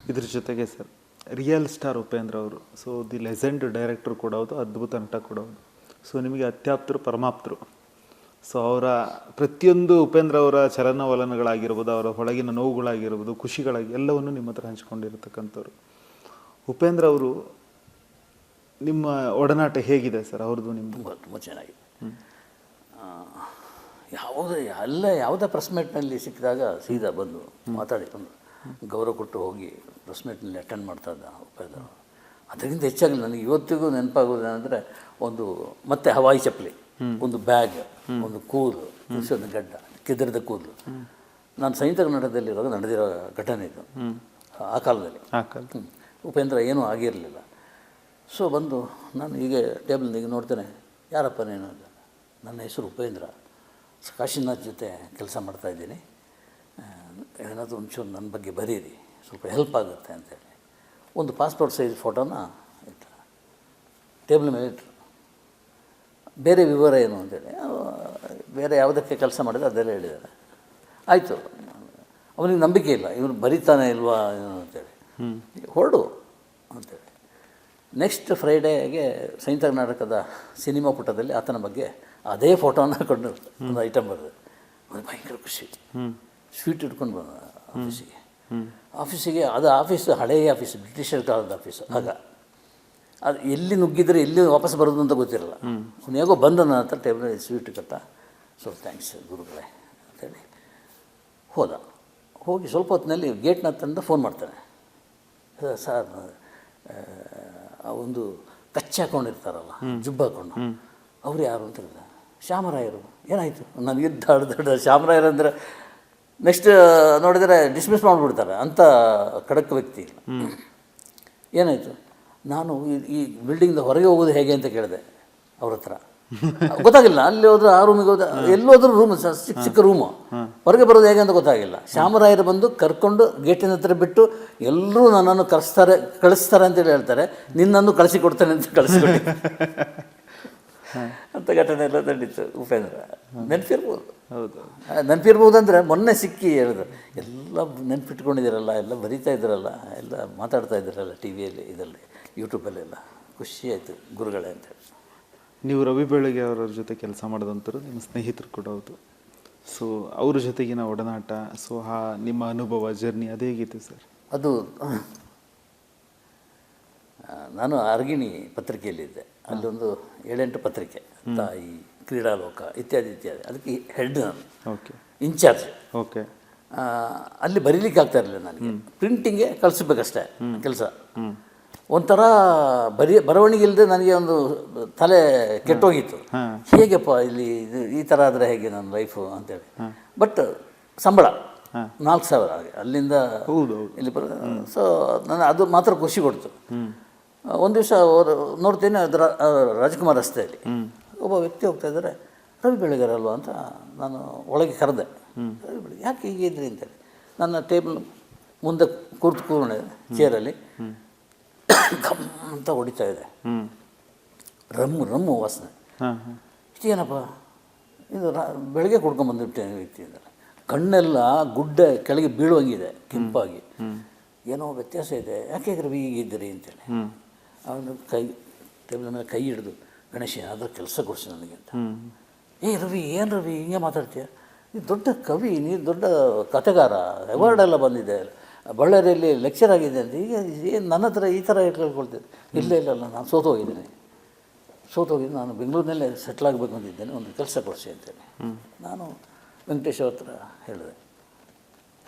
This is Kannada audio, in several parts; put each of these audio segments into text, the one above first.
ಇದ್ರ ಜೊತೆಗೆ ಸರ್ ರಿಯಲ್ ಸ್ಟಾರ್ ಉಪೇಂದ್ರ ಅವರು, ಸೊ ದಿ ಲೆಜೆಂಡ್ ಡೈರೆಕ್ಟರ್ ಕೂಡ ಹೌದು, ಅದ್ಭುತ ನಟ ಕೂಡ ಹೌದು. ಸೊ ನಿಮಗೆ ಅತ್ಯಾಪ್ತರು ಪರಮಾಪ್ತರು. ಸೊ ಅವರ ಪ್ರತಿಯೊಂದು ಉಪೇಂದ್ರ ಅವರ ಚಲನವಲನಗಳಾಗಿರ್ಬೋದು, ಅವರ ಒಳಗಿನ ನೋವುಗಳಾಗಿರ್ಬೋದು, ಖುಷಿಗಳಾಗಿ ಎಲ್ಲವನ್ನು ನಿಮ್ಮ ಹತ್ರ ಹಂಚ್ಕೊಂಡಿರತಕ್ಕಂಥವ್ರು. ಉಪೇಂದ್ರ ಅವರು ನಿಮ್ಮ ಒಡನಾಟ ಹೇಗಿದೆ ಸರ್ ಅವ್ರದ್ದು ನಿಮ್ಮದು? ತುಂಬ ಚೆನ್ನಾಗಿದೆ. ಯಾವುದೇ ಪ್ರೆಸ್ ಮೀಟ್ನಲ್ಲಿ ಸಿಕ್ಕಿದಾಗ ಸೀದಾ ಬಂದು ಮಾತಾಡಿ ಬಂದು ಗೌರವ ಕೊಟ್ಟು ಹೋಗಿ ಪ್ರೆಸ್ ಮೀಟ್ನಲ್ಲಿ ಅಟೆಂಡ್ ಮಾಡ್ತಾ ಇದ್ದ ಉಪೇಂದ್ರ. ಅದಕ್ಕಿಂತ ಹೆಚ್ಚಾಗಿ ನನಗೆ ಇವತ್ತಿಗೂ ನೆನಪಾಗೋದೇನೆಂದರೆ ಒಂದು ಮತ್ತೆ ಹವಾಯಿ ಚಪ್ಪಲಿ, ಒಂದು ಬ್ಯಾಗ್, ಒಂದು ಕೂದಲು, ಒಂದು ಗಡ್ಡ, ಕೆದರಿದ ಕೂದಲು. ನಾನು ಸಂಯುಕ್ತ ಕರ್ನಾಟಕದಲ್ಲಿರುವಾಗ ನಡೆದಿರೋ ಘಟನೆ ಇದು. ಆ ಕಾಲದಲ್ಲಿ ಉಪೇಂದ್ರ ಏನೂ ಆಗಿರಲಿಲ್ಲ. ಸೊ ಬಂದು ನಾನು ಹೀಗೆ ಟೇಬಲ್ನಿಗೆ ನೋಡ್ತೇನೆ, ಯಾರಪ್ಪ ನೀನು? ನನ್ನ ಹೆಸರು ಉಪೇಂದ್ರ, ಕಾಶಿನಾಥ್ ಜೊತೆ ಕೆಲಸ ಮಾಡ್ತಾಯಿದ್ದೀನಿ, ಏನಾದರೂ ಒಂಚೂರು ನನ್ನ ಬಗ್ಗೆ ಬರೀರಿ, ಸ್ವಲ್ಪ ಹೆಲ್ಪ್ ಆಗುತ್ತೆ ಅಂತೇಳಿ ಒಂದು ಪಾಸ್ಪೋರ್ಟ್ ಸೈಜ್ ಫೋಟೋನ ಇಟ್ಟು ಟೇಬಲ್ ಮೇಲೆ ಇಟ್ಟರು. ಬೇರೆ ವಿವರ ಏನು ಅಂತೇಳಿ, ಬೇರೆ ಯಾವುದಕ್ಕೆ ಕೆಲಸ ಮಾಡಿದ್ರೆ ಅದೆಲ್ಲ ಹೇಳಿದ್ದಾರೆ. ಆಯಿತು, ಅವನಿಗೆ ನಂಬಿಕೆ ಇಲ್ಲ, ಇವನು ಬರೀತಾನೆ ಇಲ್ವಾ ಏನು ಅಂತೇಳಿ, ಹೊರಡು ಅಂತೇಳಿ. ನೆಕ್ಸ್ಟ್ ಫ್ರೈಡೇಗೆ ಸಂಯುಕ್ತ ಕರ್ನಾಟಕದ ಸಿನಿಮಾ ಪುಟದಲ್ಲಿ ಆತನ ಬಗ್ಗೆ ಅದೇ ಫೋಟೋನ ಹಾಕೊಂಡು ಒಂದು ಐಟಮ್ ಬರ್ತದೆ. ಅದು ಭಯಂಕರ ಖುಷಿ. ಸ್ವೀಟ್ ಇಟ್ಕೊಂಡು ಬಂದ ಆಫೀಸಿಗೆ. ಅದು ಆಫೀಸು ಹಳೆಯ ಆಫೀಸು, ಬ್ರಿಟಿಷರ್ ಕಾಲದ ಆಫೀಸು. ಆಗ ಅದು ಎಲ್ಲಿ ನುಗ್ಗಿದ್ರೆ ಎಲ್ಲಿ ವಾಪಸ್ ಬರೋದು ಅಂತ ಗೊತ್ತಿರಲ್ಲ. ಅವನು ಹೇಗೋ ಬಂದ ನನ್ನ ಹತ್ರ ಟೇಬಲ್ ಸ್ವೀಟ್ ಕಟ್ಟ, ಸೊ ಥ್ಯಾಂಕ್ಸ್ ಗುರುಗಳೇ ಅಂತೇಳಿ ಹೋದ. ಹೋಗಿ ಸ್ವಲ್ಪ ಹೊತ್ತಿನಲ್ಲಿ ಗೇಟ್ನ ಹತ್ತಿರ ಫೋನ್ ಮಾಡ್ತಾನೆ, ಸರ್ ಆ ಒಂದು ಕಚ್ಚೆ ಹಾಕ್ಕೊಂಡಿರ್ತಾರಲ್ಲ, ಜುಬ್ಬ ಹಾಕ್ಕೊಂಡು, ಅವ್ರು ಯಾರು ಅಂತ ಹೇಳಿದ. ಶ್ಯಾಮರಾಯರು. ಏನಾಯಿತು? ನನಗೆ ದೊಡ್ಡ ಶ್ಯಾಮರಾಯರು ಅಂದರೆ ನೆಕ್ಸ್ಟ್ ನೋಡಿದರೆ ಡಿಸ್ಮಿಸ್ ಮಾಡಿಬಿಡ್ತಾರೆ, ಅಂಥ ಖಡಕ್ ವ್ಯಕ್ತಿ. ಏನಾಯಿತು? ನಾನು ಈ ಬಿಲ್ಡಿಂಗ್ದ ಹೊರಗೆ ಹೋಗೋದು ಹೇಗೆ ಅಂತ ಕೇಳಿದೆ ಅವ್ರ ಹತ್ರ. ಗೊತ್ತಾಗಿಲ್ಲ. ಅಲ್ಲಿ ಹೋದ್ರೆ ಆ ರೂಮಿಗೆ ಹೋದ, ಎಲ್ಲೋದ್ರೂ ರೂಮ್, ಚಿಕ್ಕ ಚಿಕ್ಕ ರೂಮು, ಹೊರಗೆ ಬರೋದು ಹೇಗೆ ಅಂತ ಗೊತ್ತಾಗಿಲ್ಲ. ಶ್ಯಾಮರಾಯರು ಬಂದು ಕರ್ಕೊಂಡು ಗೇಟಿನ ಹತ್ರ ಬಿಟ್ಟು ಎಲ್ಲರೂ ನನ್ನನ್ನು ಕಳಿಸ್ತಾರೆ ಅಂತೇಳಿ ಹೇಳ್ತಾರೆ, ನಿನ್ನನ್ನು ಕಳಿಸಿಕೊಡ್ತೇನೆ ಅಂತ ಕಳಿಸ್ಕೊಡಿ ಅಂತ ಘಟನೆ ಎಲ್ಲ ನಡೀತು. ಉಪೇಂದ್ರ ನೆನಪಿರ್ಬೋದು. ಹೌದು, ನೆನಪಿರ್ಬೋದು ಅಂದರೆ ಮೊನ್ನೆ ಸಿಕ್ಕಿ ಹೇಳಿದ್ರು, ಎಲ್ಲ ನೆನಪಿಟ್ಕೊಂಡಿದ್ದೀರಲ್ಲ, ಎಲ್ಲ ಬರೀತಾ ಇದ್ದೀರಲ್ಲ, ಎಲ್ಲ ಮಾತಾಡ್ತಾ ಇದ್ದೀರಲ್ಲ ಟಿ ವಿಯಲ್ಲಿ, ಇದರಲ್ಲಿ ಯೂಟ್ಯೂಬಲ್ಲೆಲ್ಲ, ಖುಷಿ ಆಯಿತು ಗುರುಗಳೇ ಅಂತೇಳಿ. ನೀವು ರವಿ ಬೆಳಗೆ ಅವರ ಜೊತೆ ಕೆಲಸ ಮಾಡಿದಂಥರು, ನಿಮ್ಮ ಸ್ನೇಹಿತರು ಕೂಡ ಹೌದು. ಸೊ ಅವ್ರ ಜೊತೆಗಿನ ಒಡನಾಟ, ಸೊ ನಿಮ್ಮ ಅನುಭವ, ಜರ್ನಿ ಅದು ಹೇಗಿತ್ತು ಸರ್? ಅದು ನಾನು ಅರ್ಗಿಣಿ ಪತ್ರಿಕೆಯಲ್ಲಿದ್ದೆ. ಅಲ್ಲೊಂದು 7-8 ಪತ್ರಿಕೆ, ತಾಯಿ, ಕ್ರೀಡಾಲೋಕ ಇತ್ಯಾದಿ ಇತ್ಯಾದಿ. ಅದಕ್ಕೆ ಹೆಡ್ ನಾನು, ಓಕೆ, ಇನ್ಚಾರ್ಜ್. ಓಕೆ. ಅಲ್ಲಿ ಬರೀಲಿಕ್ಕೆ ಆಗ್ತಾ ಇರಲಿಲ್ಲ ನನಗೆ, ಪ್ರಿಂಟಿಂಗ್ಗೆ ಕಳಿಸ್ಬೇಕಷ್ಟೇ ಕೆಲಸ. ಒಂಥರ ಬರವಣಿಗೆ ಇಲ್ಲದೆ ನನಗೆ ಒಂದು ತಲೆ ಕೆಟ್ಟೋಗಿತ್ತು. ಹೇಗೆಪ್ಪ ಇಲ್ಲಿ ಈ ಥರ ಆದರೆ ಹೇಗೆ ನನ್ನ ಲೈಫು ಅಂತೇಳಿ. ಬಟ್ ಸಂಬಳ 4,000 ಹಾಗೆ ಅಲ್ಲಿಂದ ಇಲ್ಲಿ ಸೊ ನಾನು ಅದು ಮಾತ್ರ ಖುಷಿ ಕೊಡ್ತು. ಒಂದು ದಿವಸ ಅವರು ನೋಡ್ತೀನಿ, ಅದರ ರಾಜ್ಕುಮಾರ್ ರಸ್ತೆಯಲ್ಲಿ ಒಬ್ಬ ವ್ಯಕ್ತಿ ಹೋಗ್ತಾ ಇದ್ದಾರೆ, ರವಿ ಬೆಳಗೆರೆ ಅಲ್ವಾ ಅಂತ ನಾನು ಒಳಗೆ ಕರೆದೆ. ರವಿ ಬೆಳಗ್ಗೆ ಯಾಕೆ ಹೀಗೆ ಇದ್ರಿ ಅಂತೇಳಿ. ನನ್ನ ಟೇಬಲ್ ಮುಂದೆ ಕೂರ್ಕೊಂಡೆ ಚೇರಲ್ಲಿ, ಘಮ್ ಅಂತ ಹೊಡಿತಾ ಇದೆ, ರಮ್ಮು ವಾಸನೆ. ಇದೇನಪ್ಪ ಇದು? ಬೆಳಗ್ಗೆ ಕುಡ್ಕೊಂಡ್ಬಂದುಬಿಟ್ಟೆ ವ್ಯಕ್ತಿ ಅಂದರೆ, ಕಣ್ಣೆಲ್ಲ ಗುಡ್ಡೆ ಕೆಳಗೆ ಬೀಳುವಂಗಿದೆ, ಕೆಂಪಾಗಿ. ಏನೋ ವ್ಯತ್ಯಾಸ ಇದೆ, ಯಾಕೆ ರವಿ ಹೀಗಿದ್ದೀರಿ ಅಂತೇಳಿ. ಅವನು ಟೇಬಲ್ ಮೇಲೆ ಕೈ ಹಿಡಿದು, ಗಣೇಶ ಏನಾದರೂ ಕೆಲಸ ಕೊಡಿಸಿ ನನಗೆ ಅಂತ. ರವಿ, ಏನು ರವಿ ಹಿಂಗೆ ಮಾತಾಡ್ತೀಯ? ನೀನು ದೊಡ್ಡ ಕವಿ, ನೀನು ದೊಡ್ಡ ಕಥೆಗಾರ, ಅವಾರ್ಡೆಲ್ಲ ಬಂದಿದೆ, ಬಳ್ಳಾರಿಯಲ್ಲಿ ಲೆಕ್ಚರ್ ಆಗಿದೆ ಅಂತ. ಈಗ ಏನು ನನ್ನ ಹತ್ರ ಈ ಥರ ಕೇಳ್ಕೊಳ್ತಿದ್ದೆ. ಇಲ್ಲ ನಾನು ಸೋತೋಗಿದ್ದೀನಿ, ನಾನು ಬೆಂಗಳೂರಿನಲ್ಲೇ ಸೆಟ್ಲ್ ಆಗಬೇಕು ಅಂತಿದ್ದೇನೆ, ಒಂದು ಕೆಲಸ ಕೊಡಿಸಿ ಅಂತೇಳಿ ನಾನು ವೆಂಕಟೇಶ್ ಅವ್ರ ಹತ್ರ ಹೇಳಿದೆ.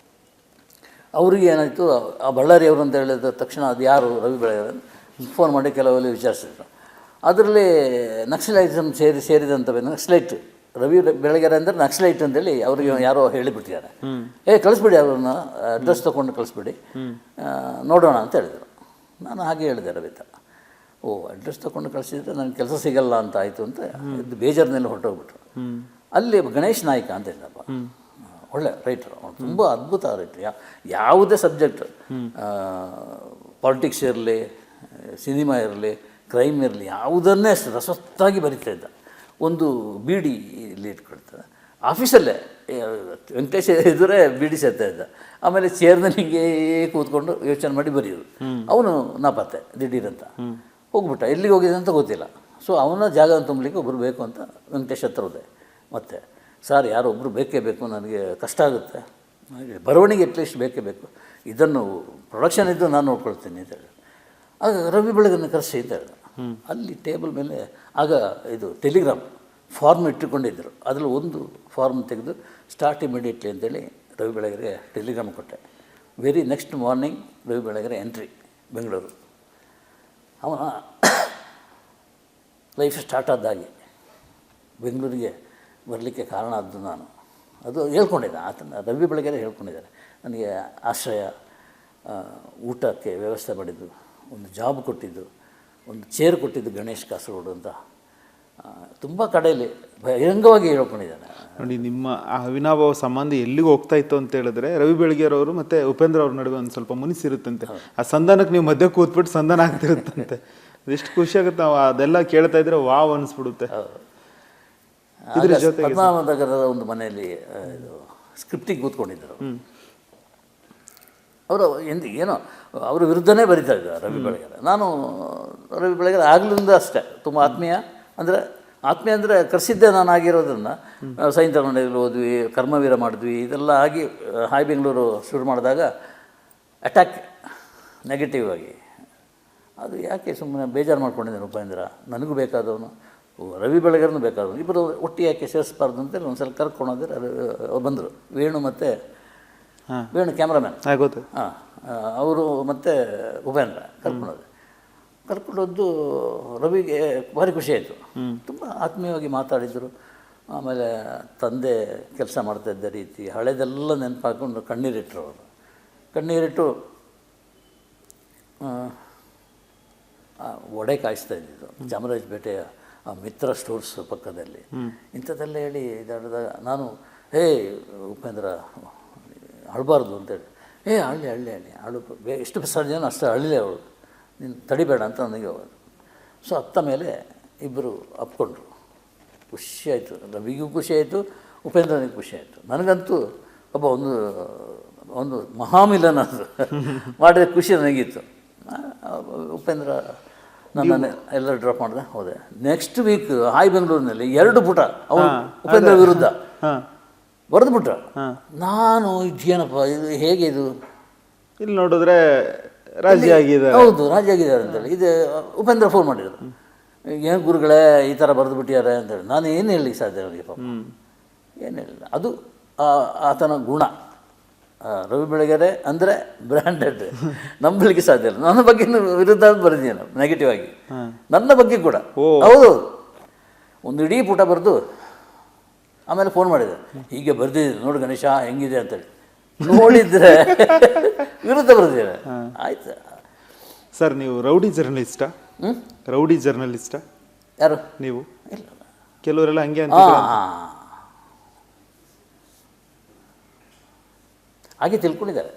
ಅವ್ರಿಗೆ ಏನಾಯಿತು, ಆ ಬಳ್ಳಾರಿಯವರು ಅಂತ ಹೇಳಿದ ತಕ್ಷಣ ಅದು ಯಾರು ರವಿ ಬೆಳಗೆರೆ ಫೋನ್ ಮಾಡಿ ಕೆಲವೆಲ್ಲ ವಿಚಾರಿಸಿದ್ರು. ಅದರಲ್ಲಿ ನಕ್ಸಲೈಸಮ್ ಸೇರಿದಂಥವೇ ನಕ್ಸಲೈಟ್, ರವಿ ಬೆಳಗೆರೆ ಅಂದರೆ ನಕ್ಸಲೈಟ್ ಅಂತೇಳಿ ಅವ್ರಿಗೆ ಯಾರೋ ಹೇಳಿಬಿಟ್ಟಿದ್ದಾರೆ. ಕಳಿಸ್ಬಿಡಿ, ಅವ್ರನ್ನ ಅಡ್ರೆಸ್ ತೊಗೊಂಡು ಕಳಿಸ್ಬಿಡಿ, ನೋಡೋಣ ಅಂತ ಹೇಳಿದರು. ನಾನು ಹಾಗೆ ಹೇಳಿದೆ ರವಿ ತ. ಅಡ್ರೆಸ್ ತೊಗೊಂಡು ಕಳಿಸಿದ್ರೆ ನನಗೆ ಕೆಲಸ ಸಿಗಲ್ಲ ಅಂತ ಆಯಿತು ಅಂತ ಇದು ಬೇಜಾರಿನಲ್ಲಿ ಹೊರಟೋಗ್ಬಿಟ್ರು. ಅಲ್ಲಿ ಗಣೇಶ್ ನಾಯ್ಕ ಅಂತ ಇದ್ದಪ್ಪ, ಒಳ್ಳೆ ರೈಟರ್, ತುಂಬ ಅದ್ಭುತ ರೈಟರ್. ಯಾವುದೇ ಸಬ್ಜೆಕ್ಟ್, ಪಾಲಿಟಿಕ್ಸ್ ಇರಲಿ, ಸಿನಿಮಾ ಇರಲಿ, ಕ್ರೈಮ್ ಇರಲಿ, ಯಾವುದನ್ನೇ ರಸವತ್ತಾಗಿ ಬರಿತಾ ಇದ್ದ. ಒಂದು ಬೀಡಿ ಇಲ್ಲಿ ಇಟ್ಕೊಳ್ತಾರೆ, ಆಫೀಸಲ್ಲೇ ವೆಂಕಟೇಶ್ ಎದುರೇ ಬಿಡಿ ಸೇರ್ತಾ ಇದ್ದ. ಆಮೇಲೆ ಚೇರ್ನಲ್ಲಿ ಹಿಂಗೆ ಕೂತ್ಕೊಂಡು ಯೋಚನೆ ಮಾಡಿ ಬರೆಯೋದು. ಅವನು ನಾಪತ್ತೆ ದಿಢೀರಂತ ಹೋಗ್ಬಿಟ್ಟ, ಎಲ್ಲಿಗೆ ಹೋಗಿದೆ ಅಂತ ಗೊತ್ತಿಲ್ಲ. ಸೊ ಅವನ ಜಾಗ ತುಂಬಲಿಕ್ಕೆ ಒಬ್ಬರು ಬೇಕು ಅಂತ ವೆಂಕಟೇಶ್ ಹತ್ರ ಹೋದೆ. ಮತ್ತೆ ಸರ್ ಯಾರೋ ಒಬ್ಬರು ಬೇಕೇ ಬೇಕು, ನನಗೆ ಕಷ್ಟ ಆಗುತ್ತೆ, ಬರವಣಿಗೆ ಅಟ್ಲೀಸ್ಟ್ ಬೇಕೇ ಬೇಕು, ಇದನ್ನು ಪ್ರೊಡಕ್ಷನ್ ಇದ್ದು ನಾನು ನೋಡ್ಕೊಳ್ತೀನಿ ಅಂತ ಹೇಳಿ. ಆಗ ರವಿ ಬೆಳಗನ್ನು ಕರೆಸಿ ಅಂತ ಹೇಳಿದ. ಅಲ್ಲಿ ಟೇಬಲ್ ಮೇಲೆ ಆಗ ಇದು ಟೆಲಿಗ್ರಾಮ್ ಫಾರ್ಮ್ ಇಟ್ಟುಕೊಂಡಿದ್ದರು. ಅದರಲ್ಲಿ ಒಂದು ಫಾರ್ಮ್ ತೆಗೆದು ಸ್ಟಾರ್ಟ್ ಇಮಿಡಿಯೇಟ್ಲಿ ಅಂತೇಳಿ ರವಿ ಬೆಳಗೆರೆ ಟೆಲಿಗ್ರಾಮ್ ಕೊಟ್ಟೆ. Very next morning Ravi Belagere entry Bengaluru. ಅವನ ಲೈಫ್ ಸ್ಟಾರ್ಟ್ ಆದಾಗೆ ಬೆಂಗಳೂರಿಗೆ ಬರಲಿಕ್ಕೆ ಕಾರಣ ಆದ್ದು ನಾನು. ಅದು ಹೇಳ್ಕೊಂಡಿದ್ದೆ, ಆತನ ರವಿ ಬೆಳಗೆರೆ ಹೇಳ್ಕೊಂಡಿದ್ದಾರೆ. ನನಗೆ ಆಶ್ರಯ, ಊಟಕ್ಕೆ ವ್ಯವಸ್ಥೆ ಮಾಡಿದ್ದು, ಒಂದು ಜಾಬ್ ಕೊಟ್ಟಿದ್ದು, ಒಂದು ಚೇರ್ ಕೊಟ್ಟಿದ್ದು ಗಣೇಶ್ ಕಾಸರಗೋಡು ಅಂತ ತುಂಬ ಕಡೆಯಲ್ಲಿ ಬಹಿರಂಗವಾಗಿ ಹೇಳ್ಕೊಂಡಿದ್ದಾನೆ. ನೋಡಿ, ನಿಮ್ಮ ಆ ಅವಿನಾಭಾವ ಸಂಬಂಧ ಎಲ್ಲಿಗೆ ಹೋಗ್ತಾ ಇತ್ತು ಅಂತ ಹೇಳಿದ್ರೆ ರವಿ ಬೆಳಗೆರೆಯವರು ಮತ್ತು ಉಪೇಂದ್ರ ಅವ್ರ ನಡುವೆ ಒಂದು ಸ್ವಲ್ಪ ಮುನಿಸಿರುತ್ತಂತೆ. ಆ ಸಂಧಾನಕ್ಕೆ ನೀವು ಮಧ್ಯೆ ಕೂತ್ಬಿಟ್ಟು ಸಂಧಾನ ಆಗ್ತಿರುತ್ತಂತೆ. ಎಷ್ಟು ಖುಷಿ ಆಗುತ್ತೆ ನಾವು ಅದೆಲ್ಲ ಕೇಳ್ತಾ ಇದ್ರೆ ವಾವ್ ಅನಿಸ್ಬಿಡುತ್ತೆ. ಇದ್ರ ಜೊತೆಗೆ ಪದ್ಮನಾಭನಗರದ ಒಂದು ಮನೆಯಲ್ಲಿ ಇದು ಸ್ಕ್ರಿಪ್ಟಿಗೆ ಕೂತ್ಕೊಂಡಿದ್ದರು. ಅವರು ಏನೋ ಅವ್ರ ವಿರುದ್ಧನೇ ಬರೀತಾ ಇದ್ದ ರವಿ ಬೆಳಗೆರೆ. ನಾನು ರವಿ ಬೆಳಗೆರೆ ಆಗ್ಲಿಂದ ಅಷ್ಟೇ ತುಂಬ ಆತ್ಮೀಯ ಅಂದರೆ ಕರೆಸಿದ್ದೆ ನಾನು. ಆಗಿರೋದನ್ನು ಸೈನ್ ತಗೊಂಡಿದ್ದು ಹೋದ್ವಿ, ಕರ್ಮವೀರ ಮಾಡಿದ್ವಿ, ಇದೆಲ್ಲ ಆಗಿ ಹಾಯ್ ಬೆಂಗಳೂರು ಶುರು ಮಾಡಿದಾಗ ಅಟ್ಯಾಕ್ ನೆಗೆಟಿವ್ ಆಗಿ ಅದು ಯಾಕೆ ಸುಮ್ಮನೆ ಬೇಜಾರು ಮಾಡ್ಕೊಂಡಿದ್ದೇನೆ. ಉಪೇಂದ್ರ ನನಗೂ ಬೇಕಾದವನು, ರವಿ ಬೆಳಗೆರೆನೂ ಬೇಕಾದವನು, ಇಬ್ಬರು ಒಟ್ಟಿಗೆ ಯಾಕೆ ಸೇರಿಸ್ಬಾರ್ದು ಅಂತೇಳಿ ಒಂದು ಸಲ ಕರ್ಕೊಂಡೋದ್ರೆ ಅವ್ರು ಬಂದರು. ವೇಣು ಮತ್ತು ವೇಣು ಕ್ಯಾಮ್ರಾಮ್ಯಾನ್ ಆಗೋದು. ಅವರು ಮತ್ತು ಉಪೇಂದ್ರ ಕರ್ಕೊಂಡೋದ್ದು ರವಿಗೆ ಭಾರಿ ಖುಷಿ ಆಯಿತು. ತುಂಬ ಆತ್ಮೀಯವಾಗಿ ಮಾತಾಡಿದರು. ಆಮೇಲೆ ತಂದೆ ಕೆಲಸ ಮಾಡ್ತಾಯಿದ್ದ ರೀತಿ ಹಳೆದೆಲ್ಲ ನೆನಪಾಕೊಂಡು ಕಣ್ಣೀರಿಟ್ಟರು. ಅವರು ಕಣ್ಣೀರಿಟ್ಟು ಒಡೆ ಕಾಯಿಸ್ತಾ ಇದ್ದಿದ್ದು ಚಾಮರಾಜಪೇಟೆಯ ಮಿತ್ರ ಸ್ಟೋರ್ಸ್ ಪಕ್ಕದಲ್ಲಿ. ಇಂಥದ್ದೆಲ್ಲ ಹೇಳಿ ಇದಾಡಿದಾಗ ನಾನು ಉಪೇಂದ್ರ ಅಳಬಾರ್ದು ಅಂತೇಳಿ ಹಳ್ಳಿ ಅಳು ಎಷ್ಟು ಜನ ಅಷ್ಟು ಹಳ್ಳಿ ಅವಳು, ನೀನು ತಡಿಬೇಡ ಅಂತ ನನಗೆ ಅವರು. ಸೊ ಅತ್ತ ಮೇಲೆ ಇಬ್ಬರು ಅಪ್ಕೊಂಡ್ರು. ಖುಷಿಯಾಯಿತು, ರವಿಗೂ ಖುಷಿ ಆಯಿತು, ಉಪೇಂದ್ರನಿಗೆ ಖುಷಿ ಆಯಿತು. ನನಗಂತೂ ಒಬ್ಬ ಒಂದು ಮಹಾಮಿಲನ ಅದು ಮಾಡಿದ ಖುಷಿ ನನಗಿತ್ತು. ಉಪೇಂದ್ರ ನನ್ನನ್ನು ಎಲ್ಲರೂ ಡ್ರಾಪ್ ಮಾಡಿದೆ, ಹೋದೆ. ನೆಕ್ಸ್ಟ್ ವೀಕ್ ಹಾಯ್ ಬೆಂಗಳೂರಿನಲ್ಲಿ 2 ಪುಟ ಅವನು ಉಪೇಂದ್ರ ವಿರುದ್ಧ ಬರೆದುಬಿಟ್ಟ. ನಾನು ಇದೇನಪ್ಪ ಇದು, ಹೇಗೆ ಇದು, ಇಲ್ಲಿ ನೋಡಿದ್ರೆ ರಾಜಿ ಆಗಿದ್ದಾರೆ. ಹೌದು, ರಾಜಿ ಆಗಿದ್ದಾರೆ ಅಂತೇಳಿ. ಇದು ಉಪೇಂದ್ರ ಫೋನ್ ಮಾಡಿದ್ರು, ಏನು ಗುರುಗಳೇ ಈ ಥರ ಬರೆದು ಬಿಟ್ಟಿದ್ದಾರೆ ಅಂತೇಳಿ. ನಾನು ಏನು ಹೇಳಲಿಕ್ಕೆ ಸಾಧ್ಯ ನನಗೆ, ಪಾಪ ಏನು ಹೇಳಿಲ್ಲ. ಅದು ಆತನ ಗುಣ. ರವಿ ಬೆಳಗೆರೆ ಅಂದರೆ ಬ್ರ್ಯಾಂಡೆಡ್, ನಂಬಲಿಕ್ಕೆ ಸಾಧ್ಯ ಇಲ್ಲ. ನನ್ನ ಬಗ್ಗೆ ವಿರುದ್ಧ ಬರೆದಿದ್ದೇನೆ ನೆಗೆಟಿವ್ ಆಗಿ, ನನ್ನ ಬಗ್ಗೆ ಕೂಡ. ಹೌದು, ಒಂದು ಇಡೀ ಪುಟ ಬರೆದು ಆಮೇಲೆ ಫೋನ್ ಮಾಡಿದೆ, ಹೀಗೆ ಬರೆದಿದ್ದೀನಿ ನೋಡು ಗಣೇಶ ಹೆಂಗಿದೆ ಅಂತೇಳಿ. ನೋಡಿದ್ರೆ ವಿರುದ್ಧ ಬರೆದಿದ್ದಾರೆ. ಆಯ್ತು ಸರ್, ನೀವು ರೌಡಿ ಜರ್ನಲಿಸ್ಟಾ? ರೌಡಿ ಜರ್ನಲಿಸ್ಟಾ ಯಾರು? ನೀವು? ಇಲ್ಲ, ಕೆಲವರೆಲ್ಲ ಹಂಗೆ ಅಂತ ಹಾಗೆ ತಿಳ್ಕೊಂಡಿದ್ದಾರೆ.